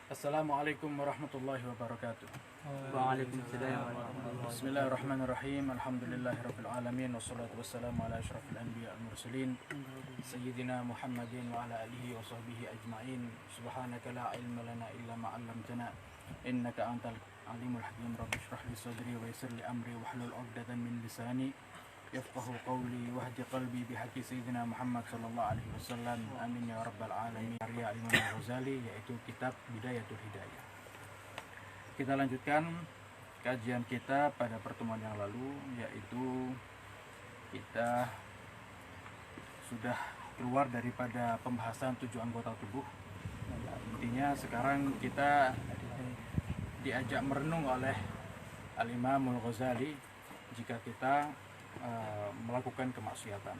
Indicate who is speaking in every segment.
Speaker 1: Assalamualaikum warahmatullahi wabarakatuh.
Speaker 2: Waalaikumsalam.
Speaker 1: Bismillahirrahmanirrahim. Alhamdulillahirabbil alamin wassalatu wassalamu ala asyrafil anbiya wal mursalin sayyidina Muhammadin wa ala alihi wa sahbihi ajmain. Subhanaka la ilma lana illa ma 'allamtana innaka antal alimul hakim. Rabbi shrah li sadri wa yassir li amri wahlul 'uqdatam min lisani yafqahu qawli wahdi qalbi bihaqqi sayyidina Muhammad sallallahu alaihi wasallam. Amin ya rabbal alamin. Karya Imam Al-Ghazali, yaitu kitab Bidayatul Hidayah. Kita lanjutkan kajian kita pada pertemuan yang lalu, yaitu kita sudah keluar daripada pembahasan 7 anggota tubuh. Intinya sekarang kita diajak merenung oleh Al-Imam Al-Ghazali jika kita melakukan kemaksiatan.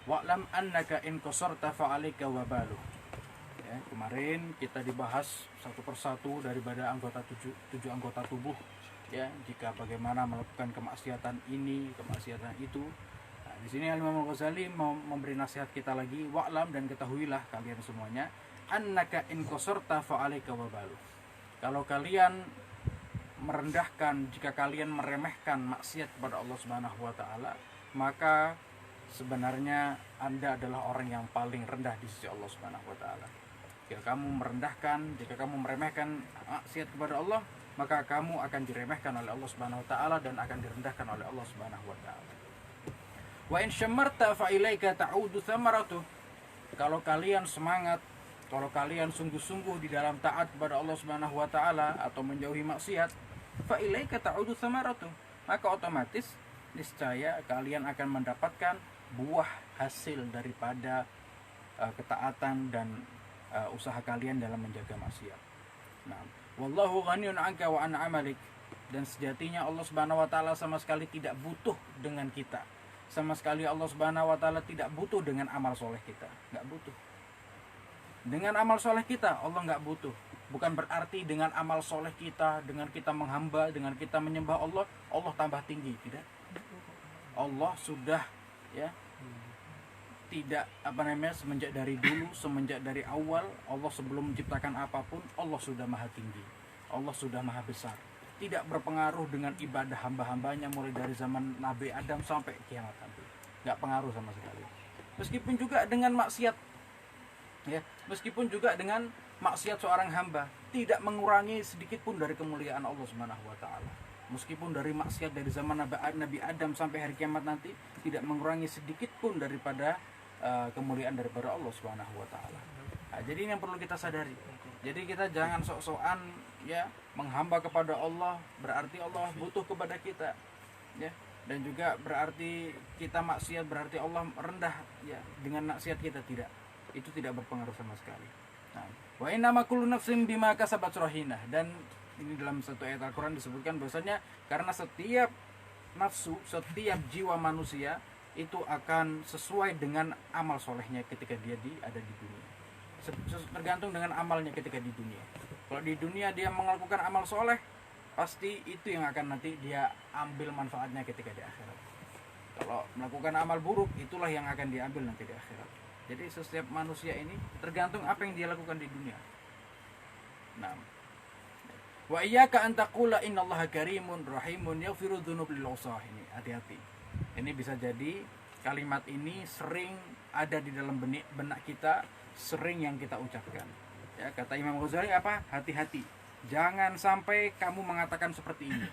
Speaker 1: Wa'lam annaka in qasarta fa'alika wabalu. Ya, kemarin kita dibahas satu persatu daripada anggota tujuh anggota tubuh. Ya, jika bagaimana melakukan kemaksiatan ini, kemaksiatan itu. Nah, di sini Imam Al-Ghazali mau memberi nasihat kita lagi. Wa'lam, dan ketahuilah kalian semuanya, annaka in qasarta fa'alika wabalu. Kalau kalian merendahkan, jika kalian meremehkan maksiat kepada Allah Subhanahu wa taala, maka sebenarnya Anda adalah orang yang paling rendah di sisi Allah Subhanahu wa taala. Jika kamu merendahkan, jika kamu meremehkan maksiat kepada Allah, maka kamu akan diremehkan oleh Allah Subhanahu wa taala dan akan direndahkan oleh Allah Subhanahu wa taala. Wa in syamarta fa ilaika ta'udu thamaratuh. Kalau kalian semangat, kalau kalian sungguh-sungguh di dalam taat kepada Allah Subhanahu wa taala atau menjauhi maksiat, fa ilaika ta'udu thamaratu, maka otomatis niscaya kalian akan mendapatkan buah hasil daripada ketaatan dan usaha kalian dalam menjaga maksiat. Nah, wallahu ghaniyun 'anka wa an 'amalik, dan sejatinya Allah Subhanahu wa taala sama sekali tidak butuh dengan kita. Sama sekali Allah Subhanahu wa taala tidak butuh dengan amal soleh kita, enggak butuh. Dengan amal soleh kita Allah enggak butuh. Bukan berarti dengan amal soleh kita, dengan kita menghamba, dengan kita menyembah Allah, Allah tambah tinggi, tidak. Allah sudah, ya, tidak semenjak dari dulu, semenjak dari awal, Allah sebelum menciptakan apapun, Allah sudah maha tinggi, Allah sudah maha besar. Tidak berpengaruh dengan ibadah hamba-hambanya mulai dari zaman Nabi Adam sampai kiamat nanti. Nggak pengaruh sama sekali. Meskipun juga dengan maksiat, ya, meskipun juga dengan maksiat seorang hamba tidak mengurangi sedikit pun dari kemuliaan Allah Subhanahu wa taala. Meskipun dari maksiat dari zaman Nabi Adam sampai hari kiamat nanti tidak mengurangi sedikit pun daripada kemuliaan daripada Allah Subhanahu wa taala. Nah, jadi ini yang perlu kita sadari. Jadi kita jangan sok-sokan, ya, menghamba kepada Allah berarti Allah butuh kepada kita, ya. Dan juga berarti kita maksiat berarti Allah rendah, ya, dengan maksiat kita, tidak. Itu tidak berpengaruh sama sekali. Nah, wa innama kullu nafsin bima kasabat rahinah, dan ini dalam satu ayat Al-Qur'an disebutkan bahwasanya karena setiap nafsu, setiap jiwa manusia itu akan sesuai dengan amal solehnya ketika dia ada di dunia. Tergantung dengan amalnya ketika di dunia. Kalau di dunia dia melakukan amal soleh, pasti itu yang akan nanti dia ambil manfaatnya ketika di akhirat. Kalau melakukan amal buruk, itulah yang akan diambil nanti di akhirat. Jadi setiap manusia ini tergantung apa yang dia lakukan di dunia. Nah, wa iyyaka an taqula innallaha karimun rahimun yaghfiru dzunub lil usah. Ini hati-hati. Ini bisa jadi kalimat ini sering ada di dalam benak kita, sering yang kita ucapkan. Ya, kata Imam Ghazali apa? Hati-hati. Jangan sampai kamu mengatakan seperti ini.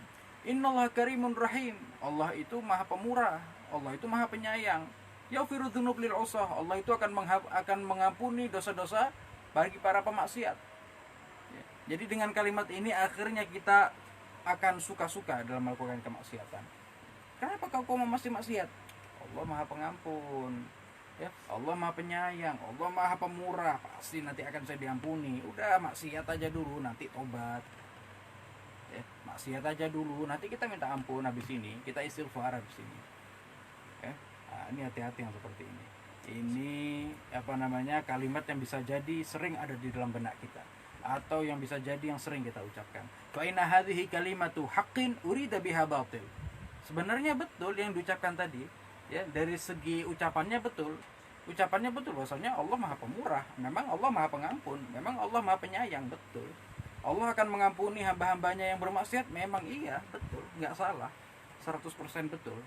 Speaker 1: Innallaha karimun rahim. Allah itu Maha Pemurah, Allah itu Maha Penyayang. Yaghfiru dzunub lil usah. Allah itu akan mengampuni dosa-dosa bagi para pemaksiat. Ya. Jadi dengan kalimat ini akhirnya kita akan suka-suka dalam melakukan kemaksiatan. Kenapa kau masih maksiat? Allah Maha Pengampun, ya, Allah Maha Penyayang, Allah Maha Pemurah, pasti nanti akan saya diampuni. Udah, maksiat aja dulu, nanti tobat. Ya, maksiat aja dulu, nanti kita minta ampun habis ini, kita istighfar habis ini. Ya. Nah, ini hati-hati yang seperti ini. Ini kalimat yang bisa jadi sering ada di dalam benak kita, atau yang bisa jadi yang sering kita ucapkan. Fa inna hadhihi kalimatu haqqin urida biha batil. Sebenarnya betul yang diucapkan tadi, ya, dari segi ucapannya betul, Ucapannya betul bahwasanya Allah Maha Pemurah, memang Allah Maha Pengampun, memang Allah Maha Penyayang, betul. Allah akan mengampuni hamba-hambanya yang bermaksiat, memang iya, betul, nggak salah, 100% betul.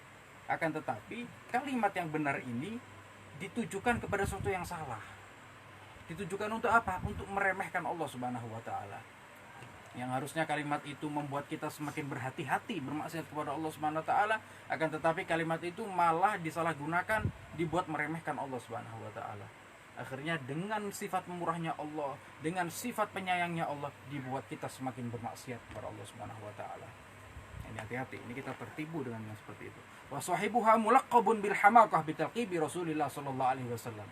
Speaker 1: Akan tetapi kalimat yang benar ini ditujukan kepada sesuatu yang salah. Ditujukan untuk apa? Untuk meremehkan Allah Subhanahu wa taala. Yang harusnya kalimat itu membuat kita semakin berhati-hati bermaksiat kepada Allah Subhanahu wa taala, akan tetapi kalimat itu malah disalahgunakan, dibuat meremehkan Allah Subhanahu wa taala. Akhirnya dengan sifat pemurahnya Allah, dengan sifat penyayangnya Allah, dibuat kita semakin bermaksiat kepada Allah Subhanahu wa taala. Ini hati-hati, ini kita tertipu dengan yang seperti itu. Wa sahibuha mulaqqabun bil hamaqah bi taqibi Rasulillah sallallahu alaihi wasallam.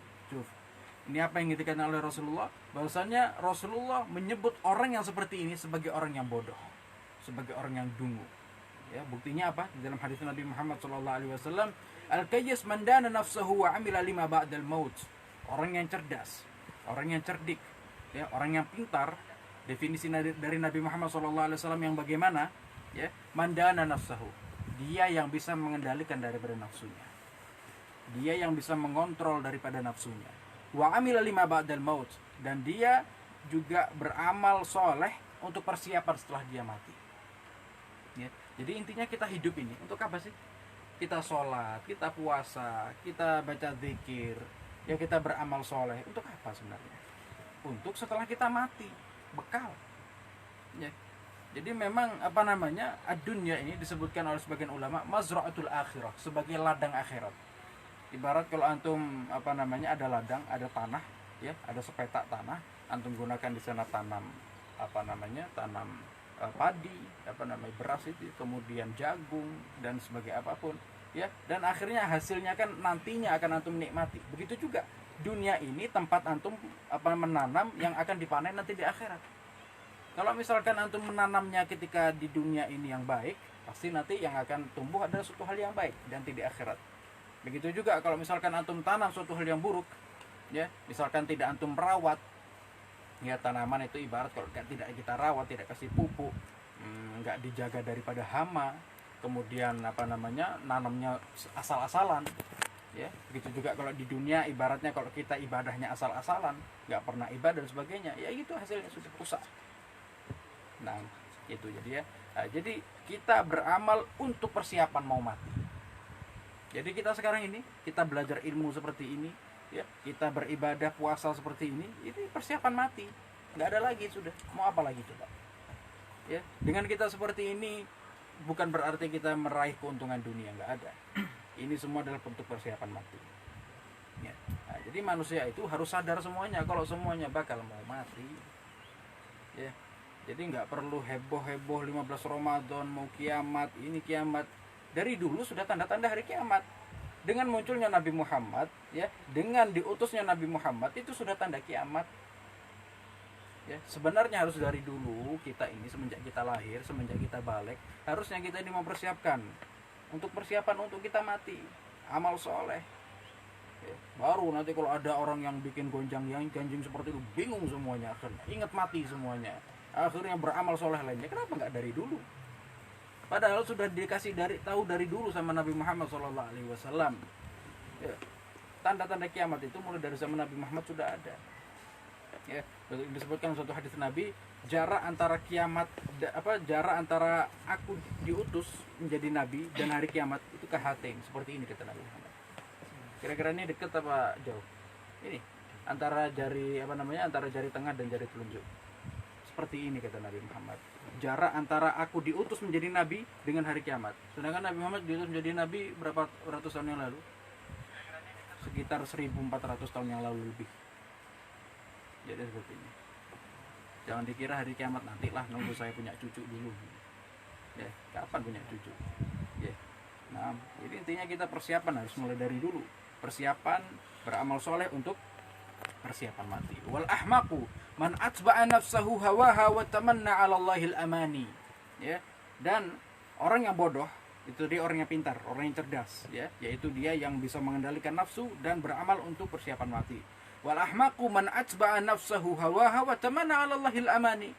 Speaker 1: Ini apa yang dikatakan oleh Rasulullah? Bahwasanya Rasulullah menyebut orang yang seperti ini sebagai orang yang bodoh, sebagai orang yang dungu. Ya, buktinya apa? Di dalam hadis Nabi Muhammad sallallahu alaihi wasallam, al-qayyis man dana nafsahu wa amila lima ba'dal maut. Orang yang cerdas, orang yang cerdik, ya, orang yang pintar. Definisi dari Nabi Muhammad sallallahu alaihi wasallam yang bagaimana? Ya, man dana nafsahu. Dia yang bisa mengendalikan daripada nafsunya. Dia yang bisa mengontrol daripada nafsunya. Wa amila lima ba'dal maut, dan dia juga beramal soleh untuk persiapan setelah dia mati. Ya. Jadi intinya kita hidup ini untuk apa sih? Kita sholat, kita puasa, kita baca zikir, ya, kita beramal soleh. Untuk apa sebenarnya? Untuk setelah kita mati, bekal. Ya. Jadi memang ad-dunya ini disebutkan oleh sebagian ulama mazra'atul akhirah, sebagai ladang akhirat. Ibarat kalau antum ada ladang, ada tanah, ya, ada sepetak tanah, antum gunakan di sana tanam tanam padi, beras itu, kemudian jagung dan sebagai apapun, ya, dan akhirnya hasilnya kan nantinya akan antum nikmati. Begitu juga dunia ini tempat antum menanam yang akan dipanen nanti di akhirat. Kalau misalkan antum menanamnya ketika di dunia ini yang baik, pasti nanti yang akan tumbuh adalah suatu hal yang baik nanti di akhirat. Begitu juga kalau misalkan antum tanam suatu hal yang buruk, ya, misalkan tidak antum merawat, ya, tanaman itu ibarat kalau tidak kita rawat, tidak kasih pupuk, nggak dijaga daripada hama, kemudian nanamnya asal-asalan, ya. Begitu juga kalau di dunia ibaratnya kalau kita ibadahnya asal-asalan, nggak pernah ibadah dan sebagainya, ya itu hasilnya sudah rusak. Nah, itu jadi ya. Nah, jadi kita beramal untuk persiapan mau mati. Jadi kita sekarang ini, kita belajar ilmu seperti ini, ya, kita beribadah puasa seperti ini persiapan mati. Nggak ada lagi sudah. Mau apa lagi coba? Ya, dengan kita seperti ini bukan berarti kita meraih keuntungan dunia, nggak ada. Ini semua adalah bentuk persiapan mati. Ya. Nah, jadi manusia itu harus sadar semuanya kalau semuanya bakal mau mati. Ya. Jadi nggak perlu heboh-heboh 15 Ramadan mau kiamat, ini kiamat. Dari dulu sudah tanda-tanda hari kiamat. Dengan munculnya Nabi Muhammad, ya, dengan diutusnya Nabi Muhammad, itu sudah tanda kiamat. Ya, sebenarnya harus dari dulu kita ini, semenjak kita lahir, semenjak kita balik, harusnya kita ini mempersiapkan untuk persiapan untuk kita mati, amal soleh. Ya, baru nanti kalau ada orang yang bikin gonjang-ganjing seperti itu, bingung semuanya, akhirnya ingat mati semuanya, akhirnya beramal soleh lainnya. Kenapa nggak dari dulu? Padahal sudah dikasih tahu dari dulu sama Nabi Muhammad SAW. Ya, tanda-tanda kiamat itu mulai dari zaman Nabi Muhammad sudah ada. Ya, disebutkan suatu hadis Nabi, jarak antara aku diutus menjadi nabi dan hari kiamat itu kahatain, seperti ini kata Nabi Muhammad. Kira-kira ini dekat apa jauh? Ini antara jari tengah dan jari telunjuk. Seperti ini kata Nabi Muhammad. Jarak antara aku diutus menjadi nabi dengan hari kiamat. Sedangkan Nabi Muhammad diutus menjadi nabi berapa ratus tahun yang lalu? Sekitar 1400 tahun yang lalu lebih. Jadi seperti ini. Jangan dikira hari kiamat nantilah, nunggu saya punya cucu dulu. Ya, kapan punya cucu? Ya. Nah, jadi intinya kita persiapan harus mulai dari dulu. Persiapan beramal soleh untuk persiapan mati. Wal ahmaqu man atba'a nafsahu hawaha wa tamanna 'ala Allahil amani. Ya. Dan orang yang bodoh itu dia orang yang pintar, orang yang cerdas, ya, yaitu dia yang bisa mengendalikan nafsu dan beramal untuk persiapan mati. Wal ahmaqu man atba'a nafsahu hawaha wa tamanna 'ala Allahil amani.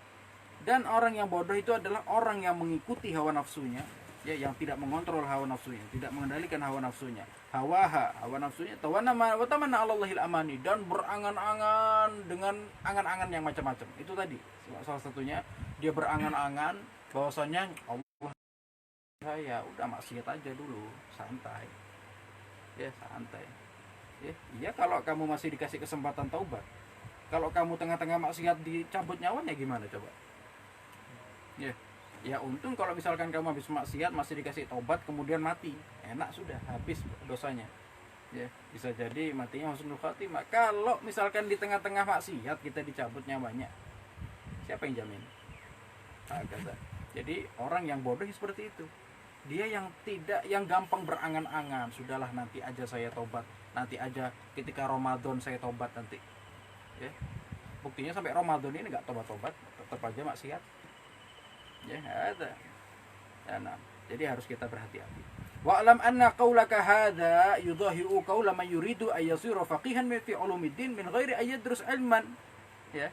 Speaker 1: Dan orang yang bodoh itu adalah orang yang mengikuti hawa nafsunya ya, yang tidak mengontrol hawa nafsunya, tidak mengendalikan hawa nafsunya, hawa nafsunya, tamanna 'alallahil amani, dan berangan-angan dengan angan-angan yang macam-macam. Itu tadi salah satunya, dia berangan-angan bahwasanya Allah, saya udah maksiat aja dulu, santai. Ya, santai. Ya, kalau kamu masih dikasih kesempatan taubat. Kalau kamu tengah-tengah maksiat dicabut nyawanya gimana coba? Ya untung kalau misalkan kamu habis maksiat masih dikasih taubat kemudian mati, enak sudah, habis dosanya. Ya, bisa jadi matinya husnul khatimah. Kalau misalkan di tengah-tengah maksiat kita dicabut nyawanya, siapa yang jamin? Kata. Jadi orang yang bodoh seperti itu. Dia yang gampang berangan-angan, sudahlah nanti aja saya tobat, nanti aja ketika Ramadan saya tobat nanti. Ya. Buktinya sampai Ramadan ini nggak tobat-tobat, tetap aja maksiat. Ya, ada. Ya, nah, jadi harus kita berhati-hati. Wa'lam anna qaulaka hadza yudahi'u qaula man yuridu ay yasira faqihan fi ulumiddin min ghairi ay yadrus ilman. Ya.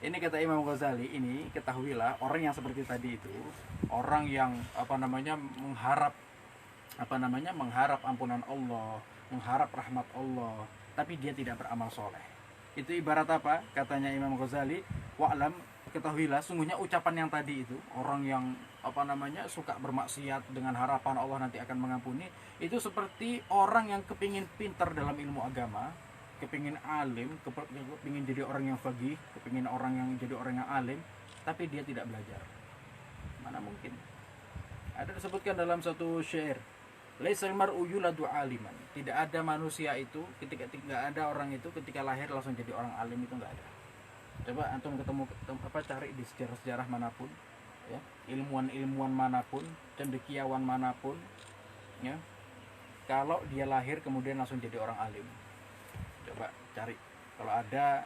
Speaker 1: Ini kata Imam Ghazali, ini ketahuilah orang yang seperti tadi itu, orang yang mengharap ampunan Allah, mengharap rahmat Allah, tapi dia tidak beramal soleh. Itu ibarat apa? Katanya Imam Ghazali, wa'lam, ketahuilah sungguhnya ucapan yang tadi itu, orang yang suka bermaksiat dengan harapan Allah nanti akan mengampuni, itu seperti orang yang kepingin pintar dalam ilmu agama, kepingin alim, kepingin jadi orang yang faqih, kepingin jadi orang yang alim, tapi dia tidak belajar. Mana mungkin? Ada disebutkan dalam satu syair, laisal mar'u yuladu aliman. Tidak ada manusia itu tidak ada orang itu ketika lahir langsung jadi orang alim, itu enggak ada. Coba antum ketemu cari di sejarah-sejarah manapun, ya, ilmuwan manapun, cendekiawan manapun, ya, kalau dia lahir kemudian langsung jadi orang alim. Coba cari kalau ada,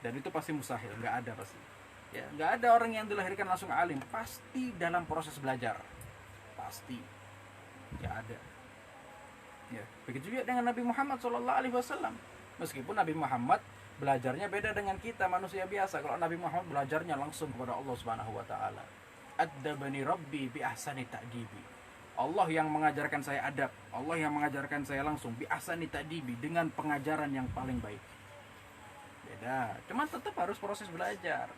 Speaker 1: dan itu pasti mustahil, nggak ada pasti. Ya, nggak ada orang yang dilahirkan langsung alim, pasti dalam proses belajar, pasti, nggak ada. Ya, begitu juga dengan Nabi Muhammad SAW. Meskipun Nabi Muhammad belajarnya beda dengan kita manusia biasa. Kalau Nabi Muhammad belajarnya langsung kepada Allah Subhanahu Wa Taala. Addabani Rabbi bi ahsani ta'dibi. Allah yang mengajarkan saya adab, Allah yang mengajarkan saya langsung bi ahsani ta'dibi, dengan pengajaran yang paling baik. Beda, cuman tetap harus proses belajar.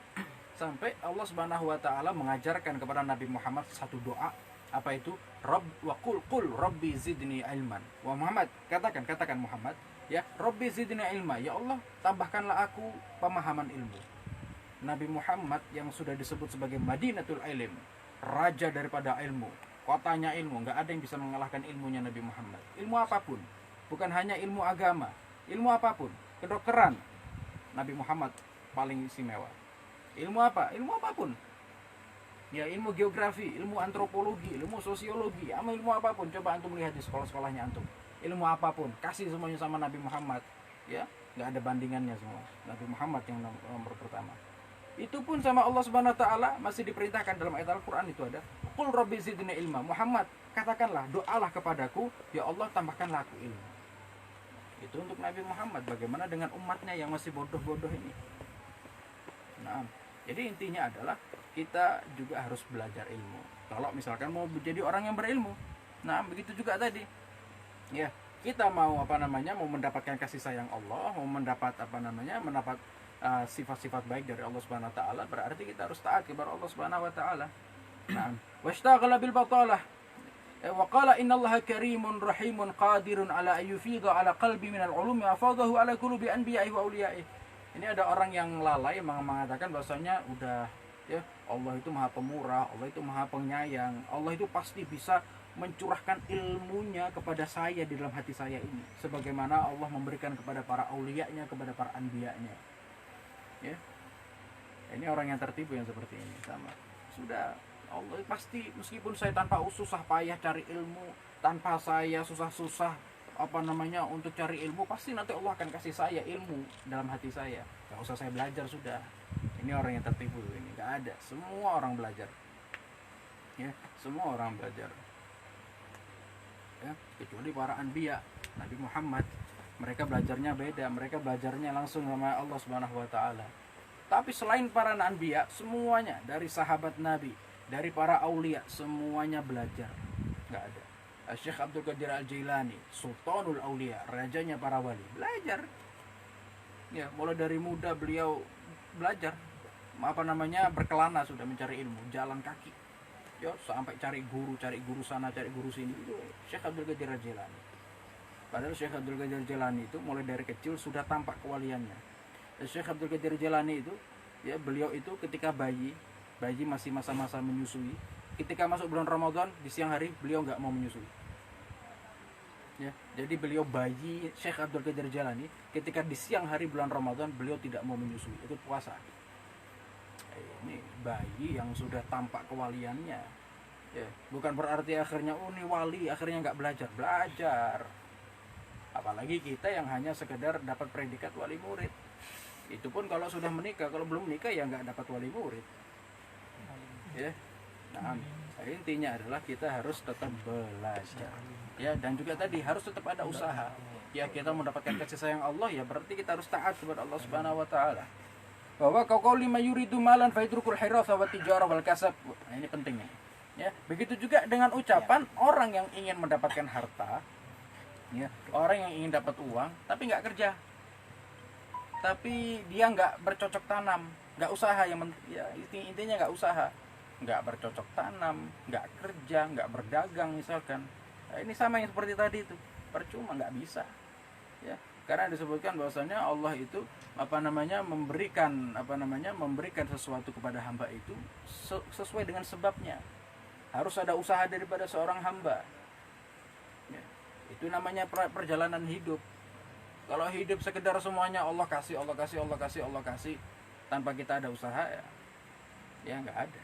Speaker 1: Sampai Allah Subhanahu Wa Taala mengajarkan kepada Nabi Muhammad satu doa, apa itu? Rabb wa qul rabbi zidni ilman. Wa Muhammad, katakan Muhammad, ya, Rabbi zidni ilma, ya Allah tambahkanlah aku pemahaman ilmu. Nabi Muhammad yang sudah disebut sebagai Madinatul Ilm, raja daripada ilmu, kotanya ilmu, nggak ada yang bisa mengalahkan ilmunya Nabi Muhammad. Ilmu apapun, bukan hanya ilmu agama, ilmu apapun, kedokteran, Nabi Muhammad paling istimewa. Ilmu apa? Ilmu apapun. Ya, ilmu geografi, ilmu antropologi, ilmu sosiologi, ilmu apapun. Coba antum lihat di sekolah-sekolahnya antum. Ilmu apapun, kasih semuanya sama Nabi Muhammad. Ya, nggak ada bandingannya semua. Nabi Muhammad yang nomor pertama. Itu pun sama Allah Subhanahu Wa Taala masih diperintahkan dalam ayat Al-Quran itu ada. Qul rabbi zidni ilma. Muhammad, katakanlah, doalah kepadaku, ya Allah tambahkanlah aku ilmu. Itu untuk Nabi Muhammad. Bagaimana dengan umatnya yang masih bodoh-bodoh ini? Nah, jadi intinya adalah kita juga harus belajar ilmu. Kalau misalkan mau jadi orang yang berilmu, nah begitu juga tadi. Ya, kita mau mau mendapatkan kasih sayang Allah, mau mendapat mendapat sifat-sifat baik dari Allah Subhanahu Wa Taala, berarti kita harus taat kepada Allah Subhanahu Wa Taala. Nah, washtaghala bil batalah. Wa qala innallaha karimun rahimun qadirun ala ayyufidha ala qalbi minal ulumi afadahu ala qulubi anbiya'i wa awliya'i. Ini ada orang yang lalai mengatakan bahwasanya udah, ya, Allah itu Maha Pemurah, Allah itu Maha Penyayang, Allah itu pasti bisa mencurahkan ilmunya kepada saya di dalam hati saya ini, sebagaimana Allah memberikan kepada para aulianya, kepada para anbiyanya. Ya, ini orang yang tertipu yang seperti ini. Sama, sudah, Allah pasti, meskipun saya tanpa susah payah cari ilmu, tanpa saya susah-susah untuk cari ilmu, pasti nanti Allah akan kasih saya ilmu dalam hati saya. Gak usah saya belajar sudah. Ini orang yang tertipu ini. Gak ada, semua orang belajar. Ya, semua orang belajar. Ya, kecuali para anbiya, Nabi Muhammad, mereka belajarnya beda, mereka belajarnya langsung sama Allah Subhanahu Wa Taala. Tapi selain para anbiya, semuanya dari sahabat Nabi, dari para aulia, semuanya belajar. nggak ada. Syekh Abdul Qadir Al-Jailani, Sultanul Aulia, rajanya para wali, belajar. Ya, mulai dari muda beliau belajar, berkelana sudah mencari ilmu, jalan kaki. Ya, sampai cari guru sana, cari guru sini. Itu Syekh Abdul Qadir Al-Jailani. Padahal Syekh Abdul Qadir Al-Jailani itu mulai dari kecil sudah tampak kewaliannya. Syekh Abdul Qadir Al-Jailani itu, ya beliau itu ketika bayi masih masa-masa menyusui, ketika masuk bulan Ramadan di siang hari beliau nggak mau menyusui. Ya, jadi beliau bayi Syekh Abdul Qadir Jalani ketika di siang hari bulan Ramadan beliau tidak mau menyusui, ikut puasa. Ini bayi yang sudah tampak kewaliannya. Ya, bukan berarti akhirnya ini wali akhirnya nggak belajar. Apalagi kita yang hanya sekedar dapat predikat wali murid. Itu pun kalau sudah menikah, kalau belum menikah ya nggak dapat wali murid. Ya, nah, intinya adalah kita harus tetap belajar. Ya, dan juga tadi harus tetap ada usaha. Ya, kita mendapatkan kasih sayang Allah ya berarti kita harus taat kepada Allah Subhanahu wa taala. Bahwa qauli mayuridu malan faidrukul hirasa wa tijarah wal kasab. Nah, ini pentingnya. Ya, begitu juga dengan ucapan orang yang ingin mendapatkan harta, ya, orang yang ingin dapat uang tapi nggak kerja. Tapi dia nggak bercocok tanam, nggak usaha, ya intinya nggak usaha. Nggak bercocok tanam, nggak kerja, nggak berdagang misalkan. Nah, ini sama yang seperti tadi itu, percuma, nggak bisa. Ya, karena disebutkan bahwasanya Allah itu memberikan sesuatu kepada hamba itu sesuai dengan sebabnya. Harus ada usaha daripada seorang hamba. Ya, itu namanya perjalanan hidup. Kalau hidup sekedar semuanya Allah kasih tanpa kita ada usaha ya nggak ada.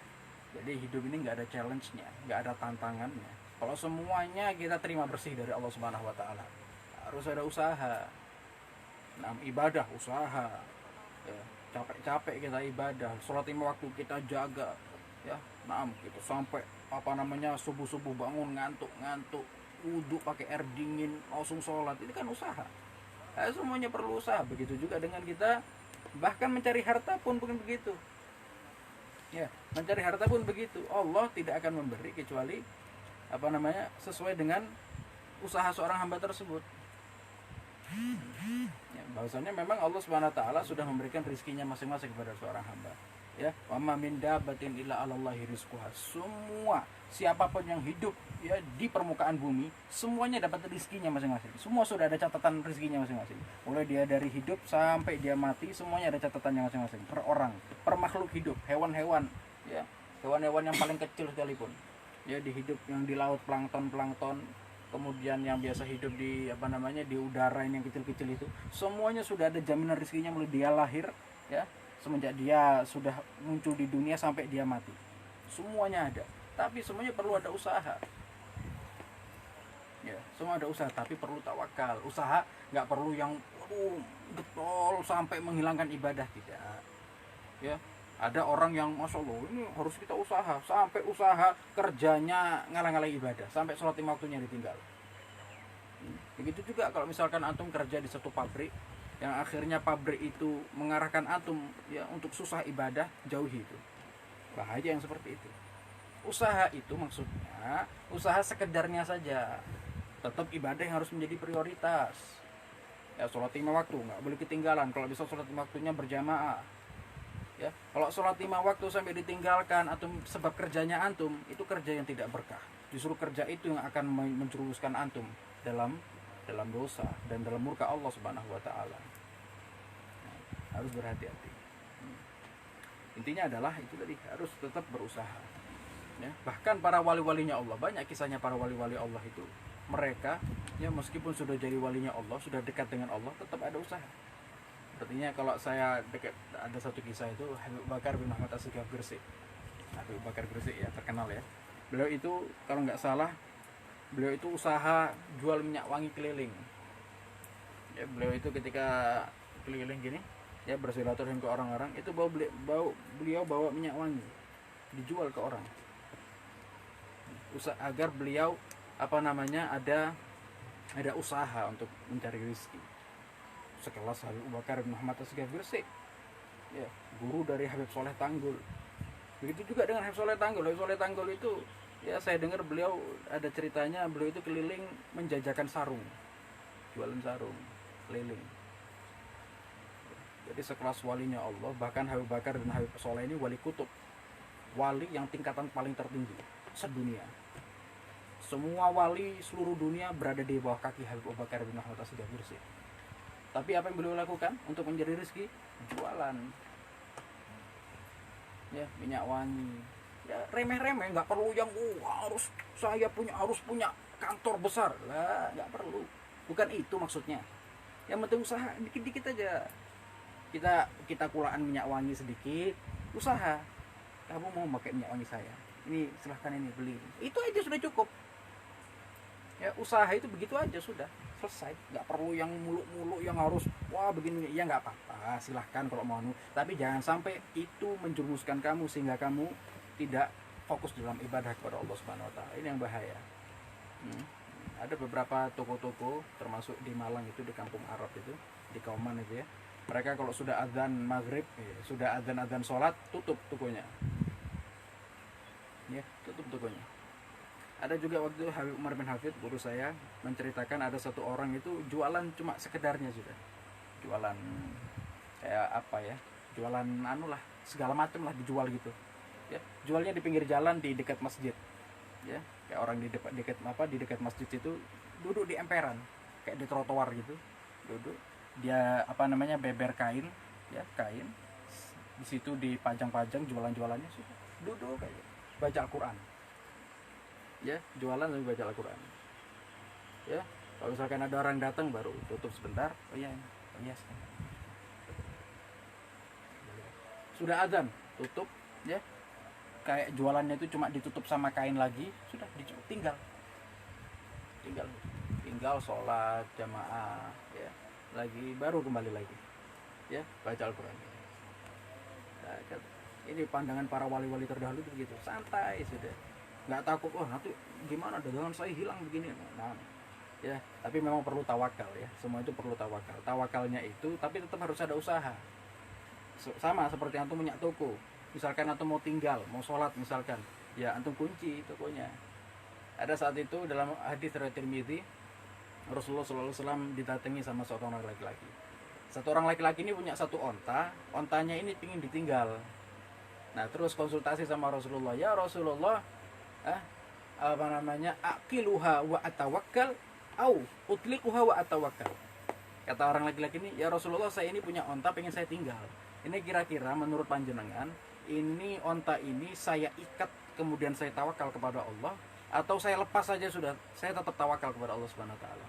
Speaker 1: Jadi hidup ini nggak ada challenge-nya, nggak ada tantangannya. Kalau semuanya kita terima bersih dari Allah Subhanahu wa taala, harus ada usaha. Nah, ibadah usaha. Ya, capek-capek kita ibadah, sholat 5 waktu kita jaga. Ya, gitu sampai subuh-subuh bangun ngantuk, wudu pakai air dingin, langsung sholat. Ini kan usaha. Semuanya perlu usaha. Begitu juga dengan kita bahkan mencari harta pun begitu. Ya, mencari harta pun begitu. Allah tidak akan memberi kecuali sesuai dengan usaha seorang hamba tersebut. Ya, bahwasanya memang Allah Subhanahu wa taala sudah memberikan rezekinya masing-masing kepada seorang hamba. Ya, wa ma min dabbatin illa 'alallahi rizquha. Semua siapapun yang hidup ya di permukaan bumi, semuanya dapat rezekinya masing-masing. Semua sudah ada catatan rezekinya masing-masing. Mulai dia dari hidup sampai dia mati, semuanya ada catatannya masing-masing. Per orang, per makhluk hidup, hewan-hewan, ya, hewan-hewan yang paling kecil sekalipun. Ya, di hidup yang di laut, plankton, kemudian yang biasa hidup di di udara ini yang kecil-kecil itu, semuanya sudah ada jaminan rezekinya mulai dia lahir, ya, semenjak dia sudah muncul di dunia sampai dia mati. Semuanya ada, tapi semuanya perlu ada usaha. Ya, semua ada usaha, tapi perlu tawakal. Usaha nggak perlu yang getol sampai menghilangkan ibadah, tidak. Ya, ada orang yang masya Allah ini harus kita usaha sampai usaha kerjanya ngalah-ngalahi ibadah, sampai sholat 5 waktunya ditinggal. Begitu juga kalau misalkan antum kerja di satu pabrik yang akhirnya pabrik itu mengarahkan antum ya untuk susah ibadah, jauhi itu. Bahaya yang seperti itu. Usaha itu maksudnya usaha sekedarnya saja. Tetap ibadah yang harus menjadi prioritas. Ya, sholat 5 waktu nggak boleh ketinggalan. Kalau bisa sholat 5 waktunya berjamaah. Ya, kalau sholat 5 waktu sampai ditinggalkan atau sebab kerjanya antum, itu kerja yang tidak berkah. Justru kerja itu yang akan menjerumuskan antum dalam dosa dan dalam murka Allah Subhanahu wa taala. Nah, harus berhati-hati. Intinya adalah itu tadi, harus tetap berusaha. Ya, bahkan para wali-walinya Allah, banyak kisahnya para wali-wali Allah itu, mereka ya meskipun sudah jadi walinya Allah, sudah dekat dengan Allah, tetap ada usaha. Artinya kalau saya dekat, ada satu kisah itu Habib Bakar bin Muhammad As-Sigaf Gresik. Habib Bakar Gresik ya terkenal ya. Beliau itu kalau nggak salah beliau itu usaha jual minyak wangi keliling. Ya, beliau itu ketika keliling gini ya bersilaturahmi ke orang-orang itu beliau bawa minyak wangi dijual ke orang. Agar beliau ada usaha untuk mencari rezeki. Sekelas Habib Bakar bin Muhammad As-Sigaf Gresik, ya, guru dari Habib Soleh Tanggul. Begitu juga dengan Habib Soleh Tanggul. Habib Soleh Tanggul itu Ya saya dengar beliau ada ceritanya, beliau itu keliling menjajakan sarung, jualan sarung keliling. Jadi sekelas walinya Allah, bahkan Habib Bakar dan Habib Soleh ini wali kutub, wali yang tingkatan paling tertinggi sedunia. Semua wali seluruh dunia berada di bawah kaki Habib Abu Bakar bin Ahmad As-Siddiq. Tapi apa yang beliau lakukan untuk mencari rezeki? Jualan. Ya, minyak wangi. Ya, remeh-remeh, nggak perlu yang harus punya kantor besar. Lah, nggak perlu. Bukan itu maksudnya. Yang penting usaha dikit-dikit aja. Kita kulaan minyak wangi sedikit, usaha. Kamu mau pakai minyak wangi saya? Ini silahkan ini beli. Itu aja sudah cukup. Ya, usaha itu begitu aja sudah selesai, nggak perlu yang muluk-muluk yang harus begini. Ya nggak apa-apa, silahkan kalau mau, tapi jangan sampai itu menjerumuskan kamu sehingga kamu tidak fokus dalam ibadah kepada Allah Subhanahu Wa Taala. Ini yang bahaya. Ada beberapa toko-toko termasuk di Malang itu, di kampung Arab itu, di Kauman itu ya, mereka kalau sudah adzan maghrib, sudah adzan sholat, tutup tokonya, ya tutup tokonya. Ada juga waktu itu Habib Umar bin Hafid, guru saya, menceritakan ada satu orang itu jualan cuma sekedarnya sudah. Jualan kayak apa ya? Jualan segala macam lah dijual gitu. Ya, jualnya di pinggir jalan di dekat masjid. Ya, kayak orang di dekat masjid itu duduk di emperan, kayak di trotoar gitu. Duduk. Dia beber kain, ya, kain. Di situ dipajang-pajang jualan-jualannya sudah. Duduk kayak baca Al-Qur'an. Ya, jualan sambil baca Al-Quran. Ya, kalau misalkan ada orang datang baru tutup sebentar. Oh iya. Sudah azan, tutup, ya. Kayak jualannya itu cuma ditutup sama kain lagi, sudah tinggal sholat jamaah, ya. Lagi baru kembali lagi. Ya, baca Al-Quran. Nah, ini pandangan para wali-wali terdahulu begitu, santai sudah. Nggak takut, nanti gimana dagangan saya hilang begini. Nah, ya, tapi memang perlu tawakal ya. Semua itu perlu tawakal. Tawakalnya itu, tapi tetap harus ada usaha. Sama seperti antum punya toko. Misalkan antum mau tinggal, mau sholat misalkan, ya antum kunci tokonya. Ada saat itu dalam hadis riwayat Tirmidzi, Rasulullah SAW didatangi sama seorang laki-laki. Satu orang laki-laki ini punya satu onta, ontanya ini ingin ditinggal. Nah, terus konsultasi sama Rasulullah, ya Rasulullah, aqiluha wa atawakkal au utliquha wa atawakkal. Kata orang laki-laki ini, ya Rasulullah, saya ini punya onta pengen saya tinggal. Ini kira-kira menurut panjenengan, ini onta ini saya ikat kemudian saya tawakal kepada Allah, atau saya lepas saja sudah saya tetap tawakal kepada Allah Subhanahu Wa Taala.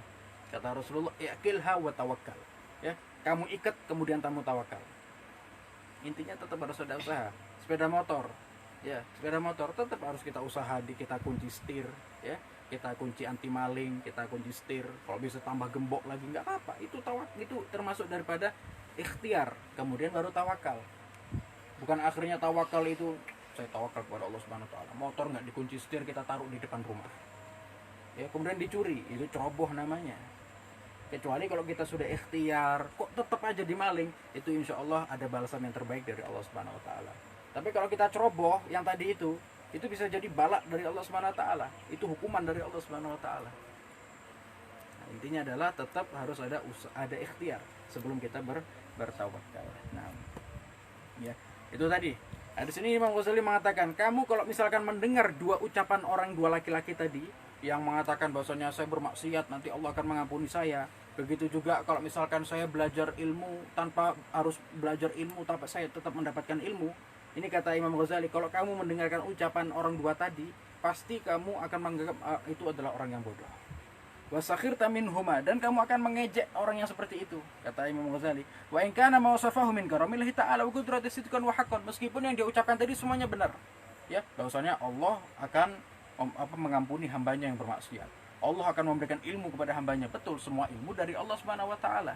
Speaker 1: Kata Rasulullah, aqilha wa tawakkal. Ya, kamu ikat kemudian kamu tawakal. Intinya tetap harus ada usaha. Sepeda motor, ya, sepeda motor tetap harus kita usaha, kita kunci setir, ya, kita kunci anti maling, kita kunci setir. Kalau bisa tambah gembok lagi nggak apa-apa. Itu termasuk daripada ikhtiar. Kemudian baru tawakal. Bukan akhirnya tawakal itu saya tawakal kepada Allah Subhanahu Wa Taala. Motor nggak dikunci setir, kita taruh di depan rumah. Ya, kemudian dicuri, itu ceroboh namanya. Kecuali kalau kita sudah ikhtiar, kok tetap aja dimaling, itu insya Allah ada balasan yang terbaik dari Allah Subhanahu Wa Taala. Tapi kalau kita ceroboh yang tadi itu bisa jadi balak dari Allah Subhanahu Wa Taala. Itu hukuman dari Allah Subhanahu Wa Taala. Nah, intinya adalah tetap harus ada ikhtiar sebelum kita bertawakal. Nah, ya, itu tadi. Nah, di sini Imam Ghazali mengatakan, kamu kalau misalkan mendengar dua ucapan dua laki-laki tadi yang mengatakan bahwasanya saya bermaksiat nanti Allah akan mengampuni saya. Begitu juga kalau misalkan saya belajar ilmu tanpa saya tetap mendapatkan ilmu. Ini kata Imam Ghazali, kalau kamu mendengarkan ucapan orang dua tadi, pasti kamu akan menganggap itu adalah orang yang bodoh. Wasakhirta minhuma, dan kamu akan mengejek orang yang seperti itu, kata Imam Ghazali. Wa in kana ma wasafahu min karamillahi ta'ala wa qudrati sidqan wa haqqan, meskipun yang dia ucapkan tadi semuanya benar. Ya, bahwasanya Allah akan mengampuni hambanya yang bermaksiat. Allah akan memberikan ilmu kepada hambanya. Betul, semua ilmu dari Allah Subhanahu Wa Taala.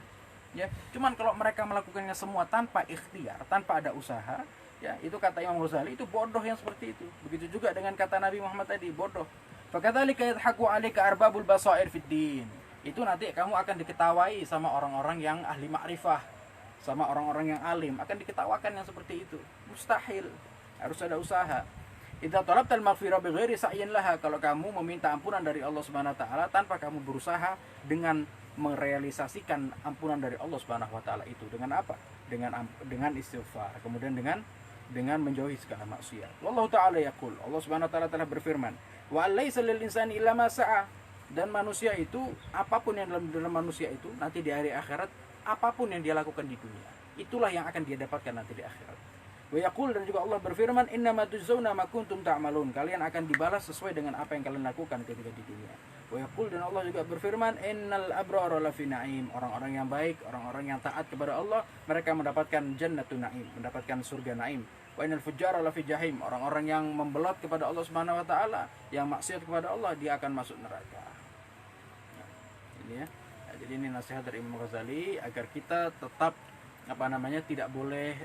Speaker 1: Ya, cuman kalau mereka melakukannya semua tanpa ikhtiar, tanpa ada usaha, ya, itu kata Imam Ghazali, itu bodoh yang seperti itu. Begitu juga dengan kata Nabi Muhammad tadi, bodoh. Fakadzalika yadhaku 'alaika arbabul basair fid din. Itu nanti kamu akan diketawai sama orang-orang yang ahli ma'rifah, sama orang-orang yang alim, akan diketawakan yang seperti itu. Mustahil. Harus ada usaha. Idza talabtal maghfirah bighairi sa'yin laha, kalau kamu meminta ampunan dari Allah Subhanahu wa taala tanpa kamu berusaha dengan merealisasikan ampunan dari Allah Subhanahu wa taala itu dengan apa? Dengan istighfar, kemudian dengan menjauhi segala maksiat. Wallahu taala yaqul, Allah Subhanahu wa taala telah berfirman, wa laisa lil insani illa ma sa'a, dan manusia itu apapun yang dalam manusia itu nanti di hari akhirat, apapun yang dia lakukan di dunia, itulah yang akan dia dapatkan nanti di akhirat. Wa yaqul, dan juga Allah berfirman, innama tujzauna ma kuntum ta'malun, kalian akan dibalas sesuai dengan apa yang kalian lakukan ketika di dunia. Wa yaqul, dan Allah juga berfirman, innal abrara lafi na'im, orang-orang yang baik, orang-orang yang taat kepada Allah, mereka mendapatkan jannatun na'im, mendapatkan surga na'im. Wa innal fujjara lafi jahim, orang-orang yang membelot kepada Allah Subhanahu wa taala, yang maksiat kepada Allah, dia akan masuk neraka. Nah, ini ya. Nah, jadi ini nasihat dari Imam Ghazali agar kita tetap tidak boleh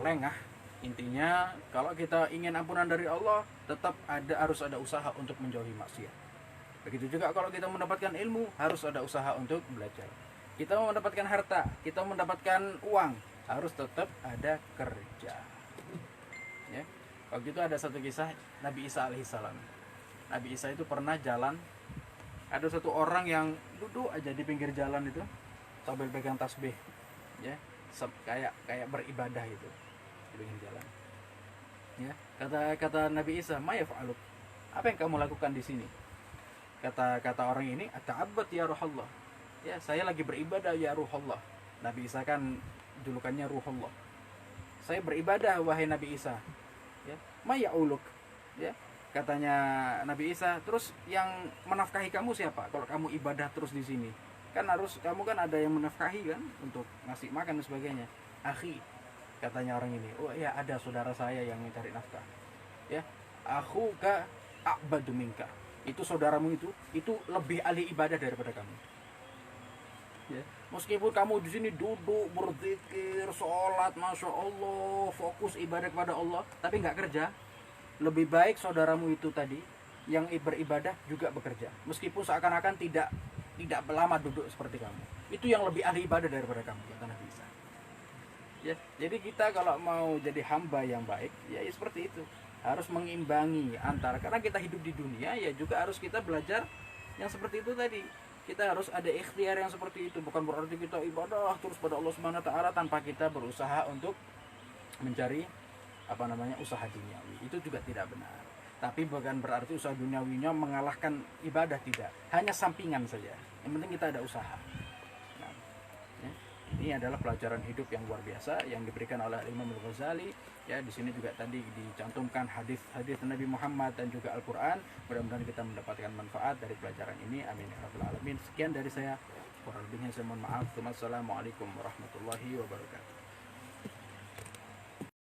Speaker 1: lengah. Intinya kalau kita ingin ampunan dari Allah, tetap harus ada usaha untuk menjauhi maksiat. Begitu juga kalau kita mendapatkan ilmu, harus ada usaha untuk belajar. Kita mau mendapatkan harta, kita mau mendapatkan uang, harus tetap ada kerja. Ya. Waktu itu ada satu kisah Nabi Isa alaihissalam. Nabi Isa itu pernah jalan, ada satu orang yang duduk aja di pinggir jalan itu sambil pegang tasbih, ya, kayak beribadah itu di pinggir jalan. Ya, kata Nabi Isa, "Ma yaf'aluk?" Apa yang kamu lakukan di sini? Kata orang ini, "Ata'abbad ya Ruhullah." Ya, saya lagi beribadah ya Ruhullah. Nabi Isa kan julukannya Ruhullah. Saya beribadah wahai Nabi Isa. Ya, "Ma ya'uluk?" Ya, katanya Nabi Isa, "Terus yang menafkahi kamu siapa? Kalau kamu ibadah terus di sini, kan kamu kan ada yang menafkahi kan untuk ngasih makan dan sebagainya." "Akhi," katanya orang ini, "oh ya, ada saudara saya yang mencari nafkah." Ya, "Akhuka a'badu minka." Itu saudaramu itu lebih ahli ibadah daripada kamu. Ya, meskipun kamu di sini duduk berzikir, sholat, masya Allah, fokus ibadah kepada Allah, tapi nggak kerja, lebih baik saudaramu itu tadi yang beribadah juga bekerja, meskipun seakan-akan tidak lama duduk seperti kamu. Itu yang lebih ahli ibadah daripada kamu, kata Nabi Isa. Ya, jadi kita kalau mau jadi hamba yang baik, ya seperti itu. Harus mengimbangi antara, karena kita hidup di dunia, ya juga harus kita belajar yang seperti itu tadi. Kita harus ada ikhtiar yang seperti itu. Bukan berarti kita ibadah terus pada Allah Subhanahu wa taala tanpa kita berusaha untuk mencari usaha duniawi. Itu juga tidak benar. Tapi bukan berarti usaha duniawinya mengalahkan ibadah, tidak. Hanya sampingan saja. Yang penting kita ada usaha. Nah, ya. Ini adalah pelajaran hidup yang luar biasa yang diberikan oleh Imam Al-Ghazali. Ya, di sini juga tadi dicantumkan hadis-hadis Nabi Muhammad dan juga Al-Qur'an. Mudah-mudahan kita mendapatkan manfaat dari pelajaran ini. Amin ya rabbal alamin. Sekian dari saya. Kurang lebihnya saya mohon maaf. Wassalamualaikum warahmatullahi wabarakatuh.